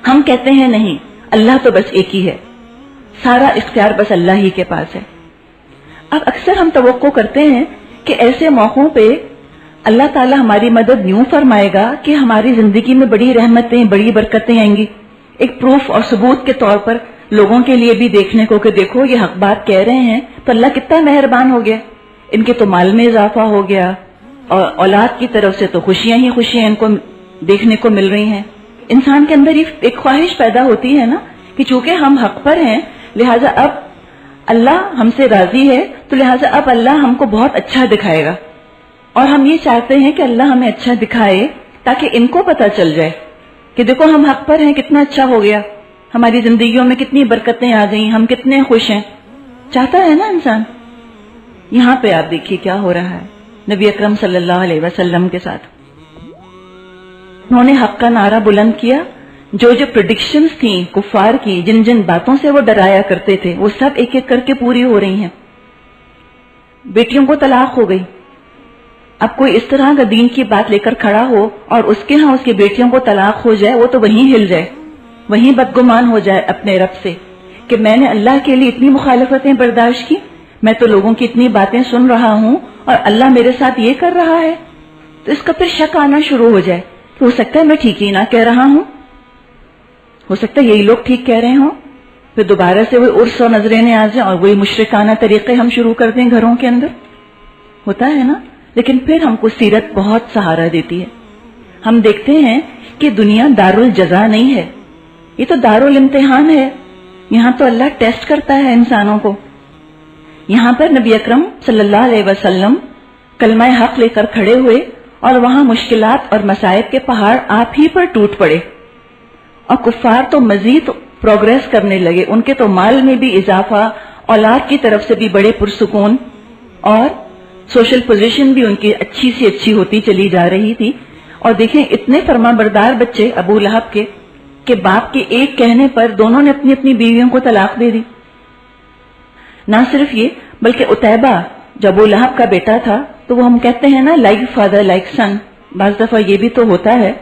ہم کہتے ہیں نہیں، اللہ تو بس ایک ہی ہے، سارا اختیار بس اللہ ہی کے پاس ہے. اب اکثر ہم توقع کرتے ہیں کہ ایسے موقعوں پہ اللہ تعالی ہماری مدد یوں فرمائے گا کہ ہماری زندگی میں بڑی رحمتیں، بڑی برکتیں آئیں گی. ایک پروف اور ثبوت کے طور پر لوگوں کے لیے بھی دیکھنے کو کہ دیکھو یہ حق بات کہہ رہے ہیں تو اللہ کتنا مہربان ہو گیا، ان کے تو مال میں اضافہ ہو گیا، اور اولاد کی طرف سے تو خوشیاں ہی خوشیاں ان کو دیکھنے کو مل رہی ہیں. انسان کے اندر ایک خواہش پیدا ہوتی ہے نا کہ چونکہ ہم حق پر ہیں، لہٰذا اب اللہ ہم سے راضی ہے، تو لہٰذا اب اللہ ہم کو بہت اچھا دکھائے گا. اور ہم یہ چاہتے ہیں کہ اللہ ہمیں اچھا دکھائے تاکہ ان کو پتہ چل جائے کہ دیکھو ہم حق پر ہیں، کتنا اچھا ہو گیا، ہماری زندگیوں میں کتنی برکتیں آ گئیں، ہم کتنے خوش ہیں. چاہتا ہے نا انسان. یہاں پہ آپ دیکھیے کیا ہو رہا ہے نبی اکرم صلی اللہ علیہ وسلم کے ساتھ. انہوں نے حق کا نعرہ بلند کیا. جو پریڈکشنز تھیں کفار کی، جن جن باتوں سے وہ ڈرایا کرتے تھے، وہ سب ایک ایک کر کے پوری ہو رہی ہیں. بیٹیوں کو طلاق ہو گئی. اب کوئی اس طرح کا دین کی بات لے کر کھڑا ہو اور اس کے ہاں اس کی بیٹیوں کو طلاق ہو جائے، وہ تو وہیں ہل جائے، وہیں بدگمان ہو جائے اپنے رب سے کہ میں نے اللہ کے لیے اتنی مخالفتیں برداشت کی، میں تو لوگوں کی اتنی باتیں سن رہا ہوں اور اللہ میرے ساتھ یہ کر رہا ہے. تو اس کا پھر شک آنا شروع ہو جائے کہ ہو سکتا ہے میں ٹھیک ہی نہ کہہ رہا ہوں، ہو سکتا ہے یہی لوگ ٹھیک کہہ رہے ہوں. پھر دوبارہ سے وہی عرس اور نظریں نیاز ہیں اور وہی مشرکانہ طریقے ہم شروع کر دیں گھروں کے اندر. ہوتا ہے نا. لیکن پھر ہم کو سیرت بہت سہارا دیتی ہے. ہم دیکھتے ہیں کہ دنیا دارالجزا نہیں ہے، یہ تو دارالامتحان ہے. یہاں تو اللہ ٹیسٹ کرتا ہے انسانوں کو. یہاں پر نبی اکرم صلی اللہ علیہ وسلم کلمہ حق لے کر کھڑے ہوئے اور وہاں مشکلات اور مصائب کے پہاڑ آپ ہی پر ٹوٹ پڑے، اور کفار تو مزید پروگریس کرنے لگے. ان کے تو مال میں بھی اضافہ، اولاد کی طرف سے بھی بڑے پرسکون، اور سوشل پوزیشن بھی ان کی اچھی سی اچھی ہوتی چلی جا رہی تھی. اور دیکھیں اتنے فرما بردار بچے ابو لہب کے کہ باپ کے ایک کہنے پر دونوں نے اپنی اپنی بیویوں کو طلاق دے دی. نہ صرف یہ بلکہ عتیبہ جو ابو لہب کا بیٹا تھا، تو وہ ہم کہتے ہیں نا لائک فادر لائک سن، بعض دفعہ یہ بھی تو ہوتا ہے.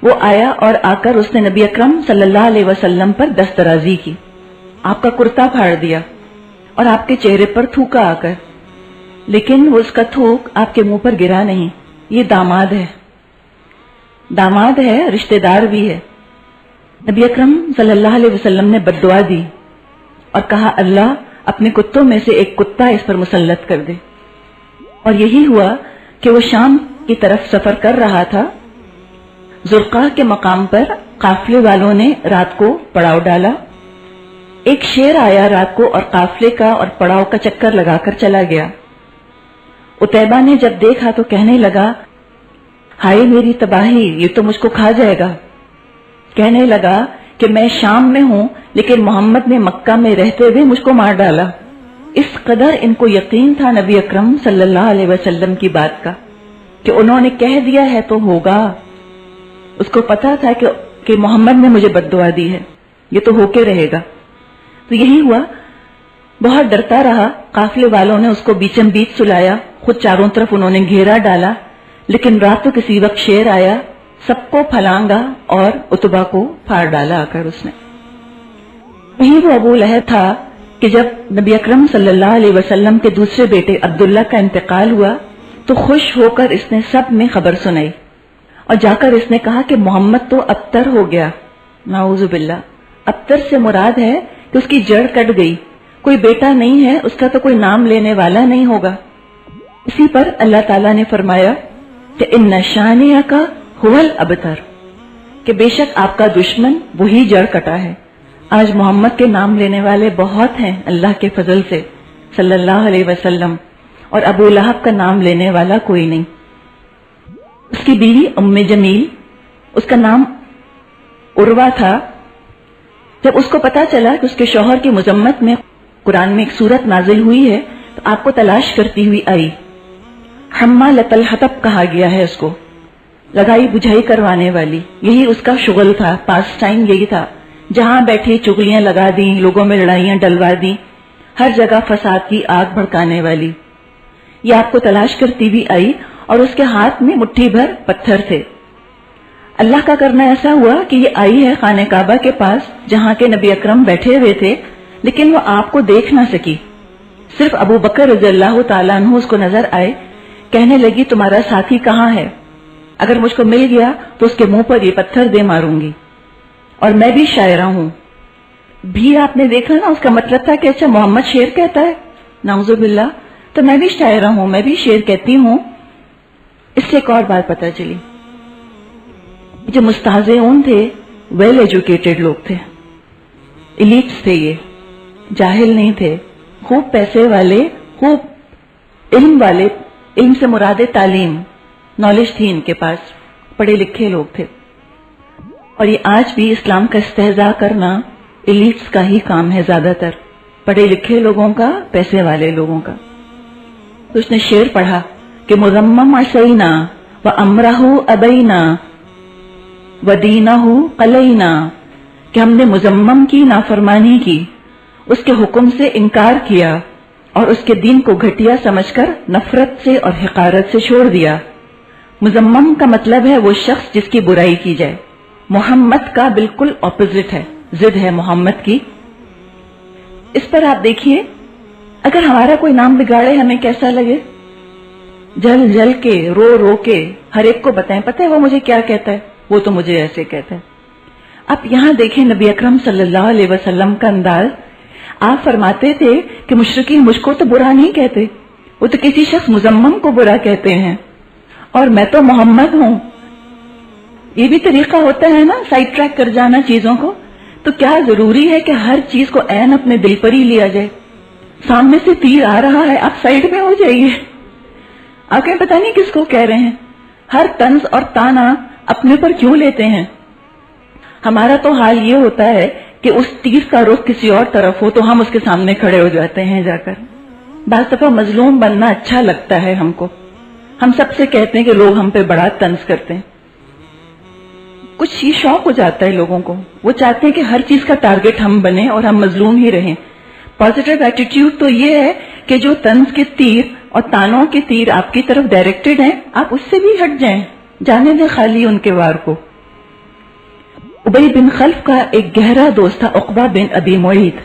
وہ آیا اور آ کر اس نے نبی اکرم صلی اللہ علیہ وسلم پر دست درازی کی، آپ کا کرتا پھاڑ دیا اور آپ کے چہرے پر تھوکا آ کر. لیکن وہ اس کا تھوک آپ کے منہ پر گرا نہیں. یہ داماد ہے، داماد ہے، رشتہ دار بھی ہے. نبی اکرم صلی اللہ علیہ وسلم نے بد دعا دی اور کہا اللہ اپنے کتوں میں سے ایک کتا اس پر مسلط کر دے. اور یہی ہوا کہ وہ شام کی طرف سفر کر رہا تھا، زرقاء کے مقام پر قافلے والوں نے رات کو پڑاؤ ڈالا. ایک شیر آیا رات کو اور قافلے کا اور پڑاؤ کا چکر لگا کر چلا گیا. عتیبہ نے جب دیکھا تو کہنے لگا، ہائے میری تباہی، یہ تو مجھ کو کھا جائے گا. کہنے لگا کہ میں شام میں ہوں لیکن محمد نے مکہ میں رہتے ہوئے مجھ کو مار ڈالا. اس قدر ان کو یقین تھا نبی اکرم صلی اللہ علیہ وسلم کی بات کا کہ انہوں نے کہہ دیا ہے تو ہوگا. اس کو پتا تھا کہ محمد نے مجھے بد دعا دی ہے، یہ تو ہو کے رہے گا. تو یہی ہوا، بہت ڈرتا رہا. قافلے والوں نے اس کو بیچم بیچ سلایا، خود چاروں طرف انہوں نے گھیرا ڈالا، لیکن رات کو کسی وقت شیر آیا، سب کو پھلانگا اور عتبہ کو پھاڑ ڈالا آ کر اس نے. وہی وہ ابو لہب تھا کہ جب نبی اکرم صلی اللہ علیہ وسلم کے دوسرے بیٹے عبداللہ کا انتقال ہوا تو خوش ہو کر اس نے سب میں خبر سنائی اور جا کر اس نے کہا کہ محمد تو ابتر ہو گیا. نعوذ باللہ. ابتر سے مراد ہے کہ اس کی جڑ کٹ گئی، کوئی بیٹا نہیں ہے، اس کا تو کوئی نام لینے والا نہیں ہوگا. اسی پر اللہ تعالیٰ نے فرمایا کہ ان شانئک ھو الابتر، کہ بے شک آپ کا دشمن وہی جڑ کٹا ہے. آج محمد کے نام لینے والے بہت ہیں اللہ کے فضل سے صلی اللہ علیہ وسلم، اور ابو لہب کا نام لینے والا کوئی نہیں. اس کی بیوی ام جمیل، اس کا نام عروہ تھا. جب اس کو پتا چلا کہ اس کے شوہر کی مذمت میں قرآن میں ایک سورت نازل ہوئی ہے تو آپ کو تلاش کرتی ہوئی آئی. حمالۃ الحطب کہا گیا ہے اس کو، لگائی بجھائی کروانے والی. یہی اس کا شغل تھا، پاس ٹائم یہی تھا. جہاں بیٹھی چغلیاں لگا دیں، لوگوں میں لڑائیاں ڈلوا دیں، ہر جگہ فساد کی آگ بھڑکانے والی. یہ آپ کو تلاش کرتی ہوئی آئی اور اس کے ہاتھ میں مٹھی بھر پتھر تھے. اللہ کا کرنا ایسا ہوا کہ یہ آئی ہے خانہ کعبہ کے پاس جہاں کے نبی اکرم بیٹھے ہوئے تھے، لیکن وہ آپ کو دیکھ نہ سکی. صرف ابو بکر رضی اللہ تعالیٰ عنہ اس کو نظر آئے. کہنے لگی تمہارا ساتھی کہاں ہے؟ اگر مجھ کو مل گیا تو اس کے منہ پر یہ پتھر دے ماروں گی. اور میں بھی شاعرہ ہوں. بھی آپ نے دیکھا نا، اس کا مطلب تھا کہ اچھا محمد شعر کہتا ہے، نعوذ باللہ. تو میں بھی شاعرہ ہوں، میں بھی شعر کہتی ہوں. اس سے ایک اور بات پتہ چلی، جو مستہزئون تھے ویل ایجوکیٹڈ لوگ تھے، ایلیٹس تھے، یہ جاہل نہیں تھے، خوب پیسے والے، خوب علم والے. علم سے مراد تعلیم، نالج تھی ان کے پاس، پڑھے لکھے لوگ تھے. اور یہ آج بھی اسلام کا استہزاء کرنا ایلیٹس کا ہی کام ہے، زیادہ تر پڑھے لکھے لوگوں کا، پیسے والے لوگوں کا. تو اس نے شعر پڑھا کہ مذمم عصینا وامرہ ابینا ودینہ قلینا، کہ ہم نے مذمم کی نافرمانی کی، اس کے حکم سے انکار کیا اور اس کے دین کو گھٹیا سمجھ کر نفرت سے اور حقارت سے چھوڑ دیا. مذمم کا مطلب ہے وہ شخص جس کی برائی کی جائے. محمد کا بالکل اپوزٹ ہے، ضد ہے محمد کی. اس پر آپ دیکھیے، اگر ہمارا کوئی نام بگاڑے ہمیں کیسا لگے؟ جل جل کے، رو رو کے ہر ایک کو بتائیں، پتہ ہے وہ مجھے کیا کہتا ہے، وہ تو مجھے ایسے کہتا ہے. اب یہاں دیکھیں نبی اکرم صلی اللہ علیہ وسلم کا انداز. آپ فرماتے تھے کہ مشرکین مجھ کو تو برا نہیں کہتے، وہ تو کسی شخص مذمم کو برا کہتے ہیں، اور میں تو محمد ہوں. یہ بھی طریقہ ہوتا ہے نا سائڈ ٹریک کر جانا چیزوں کو. تو کیا ضروری ہے کہ ہر چیز کو عین اپنے دل پر ہی لیا جائے؟ سامنے سے تیر آ رہا ہے، آپ سائڈ میں ہو جائیے. آپ کہیں پتہ نہیں کس کو کہہ رہے ہیں. ہر طنز اور تانا اپنے پر کیوں لیتے ہیں؟ ہمارا تو حال یہ ہوتا ہے کہ اس تیر کا رخ کسی اور طرف ہو تو ہم اس کے سامنے کھڑے ہو جاتے ہیں جا کر. بعض دفعہ مظلوم بننا اچھا لگتا ہے ہم کو. ہم سب سے کہتے ہیں کہ لوگ ہم پہ بڑا طنز کرتے ہیں. کچھ یہ شوق ہو جاتا ہے لوگوں کو، وہ چاہتے ہیں کہ ہر چیز کا ٹارگٹ ہم بنیں اور ہم مظلوم ہی رہیں. پازیٹیو ایٹیٹیوڈ تو یہ ہے کہ جو طنز کے تیر اور تانوں کے تیر آپ کی طرف ڈائریکٹڈ ہیں، آپ اس سے بھی ہٹ جائیں، جانے دیں خالی ان کے وار کو. ابی بن خلف کا ایک گہرا دوست تھا عقبہ بن ابی معیط.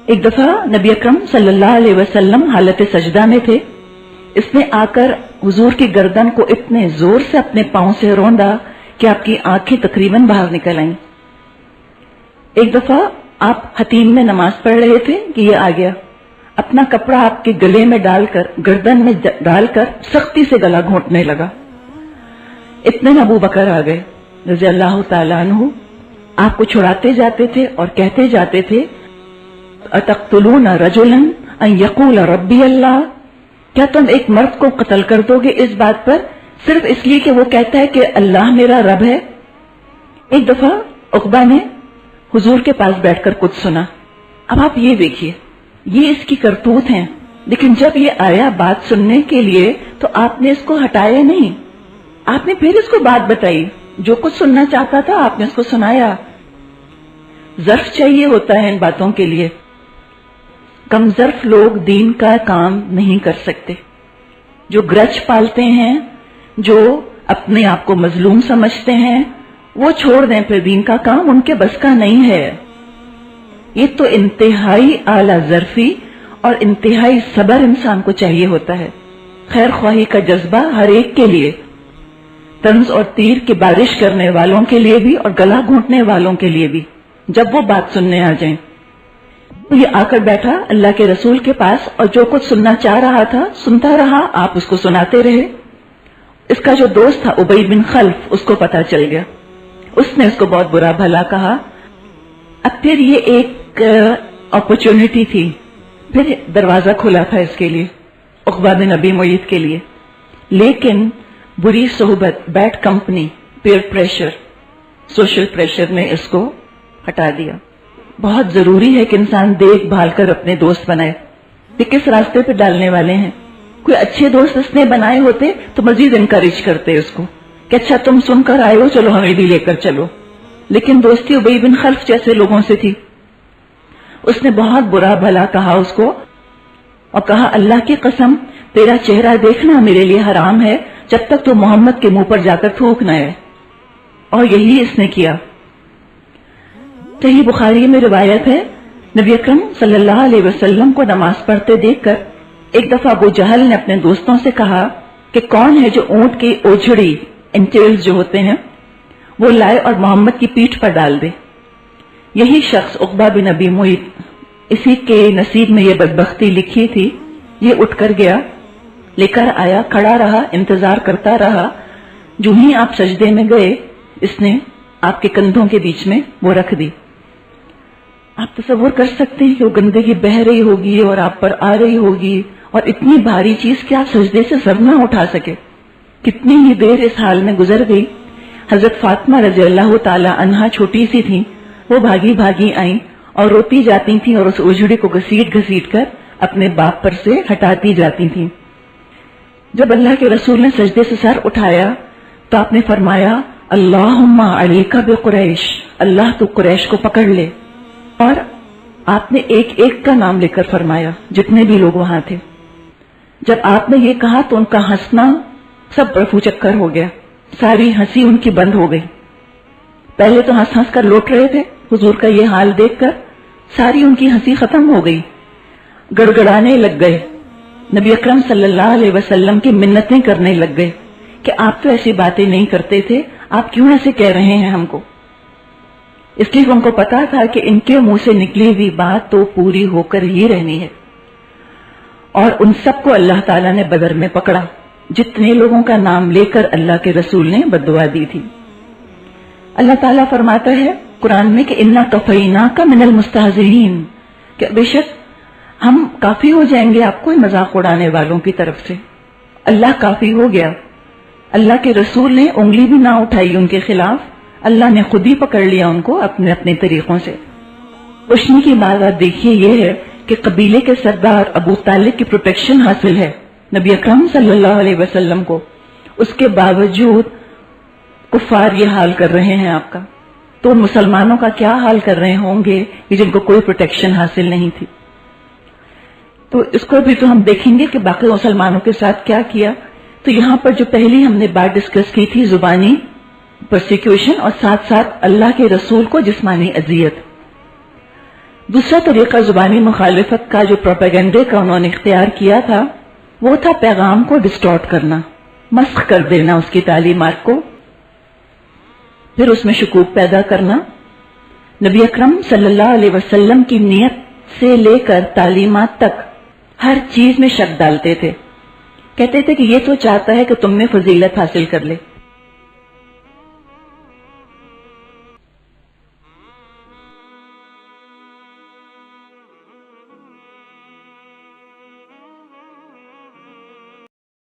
ایک دفعہ نبی اکرم صلی اللہ علیہ وسلم حالت سجدہ میں تھے. اس نے آ کر حضور کی گردن کو اتنے زور سے اپنے پاؤں سے روندا کہ آپ کی آنکھیں تقریباً باہر نکل آئیں. ایک دفعہ آپ حتیم میں نماز پڑھ رہے تھے کہ یہ آ گیا. اپنا کپڑا آپ کے گلے میں ڈال کر، گردن میں ڈال کر سختی سے گلا گھونٹنے لگا۔ اتنے میں ابو بکر آ گئے رضی اللہ تعالیٰ عنہ، آپ کو چھڑاتے جاتے تھے اور کہتے جاتے تھے اتقتلون رجلا ان یقول ربی اللہ، کیا تم ایک مرد کو قتل کر دو گے اس بات پر صرف اس لیے کہ وہ کہتا ہے کہ اللہ میرا رب ہے؟ ایک دفعہ عقبہ نے حضور کے پاس بیٹھ کر کچھ سنا۔ اب آپ یہ دیکھیے، یہ اس کی کرتوت ہیں، لیکن جب یہ آیا بات سننے کے لیے تو آپ نے اس کو ہٹایا نہیں، آپ نے پھر اس کو بات بتائی، جو کچھ سننا چاہتا تھا آپ نے اس کو سنایا۔ ظرف چاہیے ہوتا ہے ان باتوں کے لیے۔ کم ظرف لوگ دین کا کام نہیں کر سکتے، جو گرج پالتے ہیں، جو اپنے آپ کو مظلوم سمجھتے ہیں، وہ چھوڑ دیں، پھر دین کا کام ان کے بس کا نہیں ہے۔ یہ تو انتہائی اعلی ظرفی اور انتہائی صبر انسان کو چاہیے ہوتا ہے، خیر خواہی کا جذبہ ہر ایک کے لیے، طنز اور تیر کی بارش کرنے والوں کے لیے بھی اور گلا گھونٹنے والوں کے لیے بھی، جب وہ بات سننے آ جائیں۔ یہ آ کر بیٹھا اللہ کے رسول کے پاس اور جو کچھ سننا چاہ رہا تھا سنتا رہا، آپ اس کو سناتے رہے۔ اس کا جو دوست تھا ابی بن خلف، اس کو پتا چل گیا، اس نے اس کو بہت برا بھلا کہا۔ اب پھر یہ ایک اپرچونٹی تھی، پھر دروازہ کھلا تھا اس کے لیے، عقبہ بن ابی معیط کے لیے، لیکن بری صحبت، bad company, peer pressure, social pressure نے اس کو ہٹا دیا۔ بہت ضروری ہے کہ انسان دیکھ بھال کر اپنے دوست بنائے کہ کس راستے پہ ڈالنے والے ہیں۔ کوئی اچھے دوست اس نے بنائے ہوتے تو مزید انکریج کرتے اس کو کہ اچھا تم سن کر آئے ہو، چلو ہمیں بھی لے کر چلو، لیکن دوستی ابی بن خلف جیسے لوگوں سے تھی۔ اس نے بہت برا بھلا کہا اس کو اور کہا اللہ کی قسم تیرا چہرہ دیکھنا میرے لیے حرام ہے جب تک تو محمد کے منہ پر جا کر تھوکنا ہے، اور یہی اس نے کیا۔ صحیح بخاری میں روایت ہے، نبی اکرم صلی اللہ علیہ وسلم کو نماز پڑھتے دیکھ کر ایک دفعہ ابو جہل نے اپنے دوستوں سے کہا کہ کون ہے جو اونٹ کی اوجھڑی، انٹیلز جو ہوتے ہیں، وہ لائے اور محمد کی پیٹھ پر ڈال دے۔ یہی شخص عقبہ بن ابی معیط، اسی کے نصیب میں یہ بدبختی لکھی تھی، یہ اٹھ کر گیا، لے کر آیا، کھڑا رہا، انتظار کرتا رہا۔ جو ہی آپ سجدے میں گئے اس نے آپ کے کندھوں کے بیچ میں وہ رکھ دی۔ آپ تصور کر سکتے ہیں کہ وہ گندگی بہہ رہی ہوگی اور آپ پر آ رہی ہوگی، اور اتنی بھاری چیز کہ آپ سجدے سے سر نہ اٹھا سکے۔ کتنی ہی دیر اس حال میں گزر گئی۔ حضرت فاطمہ رضی اللہ تعالی عنہا چھوٹی سی تھیں، وہ بھاگی بھاگی آئیں اور روتی جاتی تھیں اور اس اجڑی کو گھسیٹ گھسیٹ کر اپنے باپ پر سے ہٹاتی جاتی تھیں۔ جب اللہ کے رسول نے سجدے سے سر اٹھایا تو آپ نے فرمایا اللہم علیک بقریش، اللہ تو قریش کو پکڑ لے، اور آپ نے ایک ایک کا نام لے کر فرمایا جتنے بھی لوگ وہاں تھے۔ جب آپ نے یہ کہا تو ان کا ہنسنا سب رفو چکر ہو گیا، ساری ہنسی ان کی بند ہو گئی۔ پہلے تو ہنس ہنس کر لوٹ رہے تھے، حضور کا یہ حال دیکھ کر ساری ان کی ہنسی ختم ہو گئی، گڑگڑانے لگ گئے، نبی اکرم صلی اللہ علیہ وسلم کی منتیں کرنے لگ گئے کہ آپ تو ایسی باتیں نہیں کرتے تھے، آپ کیوں ایسے کہہ رہے ہیں ہم کو؟ اس لیے ان کو پتا تھا کہ ان کے منہ سے نکلی ہوئی بات تو پوری ہو کر ہی رہنی ہے، اور ان سب کو اللہ تعالیٰ نے بدر میں پکڑا، جتنے لوگوں کا نام لے کر اللہ کے رسول نے بددعا دی تھی۔ اللہ تعالیٰ فرماتا ہے قرآن میں کہ اِنَّا كَفَيْنَاكَ مِنَ الْمُسْتَهْزِئِينَ، کہ بے شک ہم کافی ہو جائیں گے آپ کو مذاق اڑانے والوں کی طرف سے۔ اللہ کافی ہو گیا، اللہ کے رسول نے انگلی بھی نہ اٹھائی ان کے خلاف، اللہ نے خود ہی پکڑ لیا ان کو اپنے اپنے طریقوں سے۔ خوشی کی بات آپ دیکھیے یہ ہے کہ قبیلے کے سردار ابو طالب کی پروٹیکشن حاصل ہے نبی اکرم صلی اللہ علیہ وسلم کو، اس کے باوجود کفار یہ حال کر رہے ہیں آپ کا، تو مسلمانوں کا کیا حال کر رہے ہوں گے کہ جن کو کوئی پروٹیکشن حاصل نہیں تھی۔ تو اس کو بھی تو ہم دیکھیں گے کہ باقی مسلمانوں کے ساتھ کیا کیا۔ تو یہاں پر جو پہلی ہم نے بات ڈسکس کی تھی زبانی پرسیکیوشن، اور ساتھ ساتھ اللہ کے رسول کو جسمانی اذیت۔ دوسرا طریقہ زبانی مخالفت کا جو پروپیگنڈے کا انہوں نے اختیار کیا تھا وہ تھا پیغام کو ڈسٹارٹ کرنا، مسخ کر دینا اس کی تعلیمات کو، پھر اس میں شکوک پیدا کرنا۔ نبی اکرم صلی اللہ علیہ وسلم کی نیت سے لے کر تعلیمات تک ہر چیز میں شک ڈالتے تھے. کہتے تھے کہ یہ تو چاہتا ہے کہ تم میں فضیلت حاصل کر لے.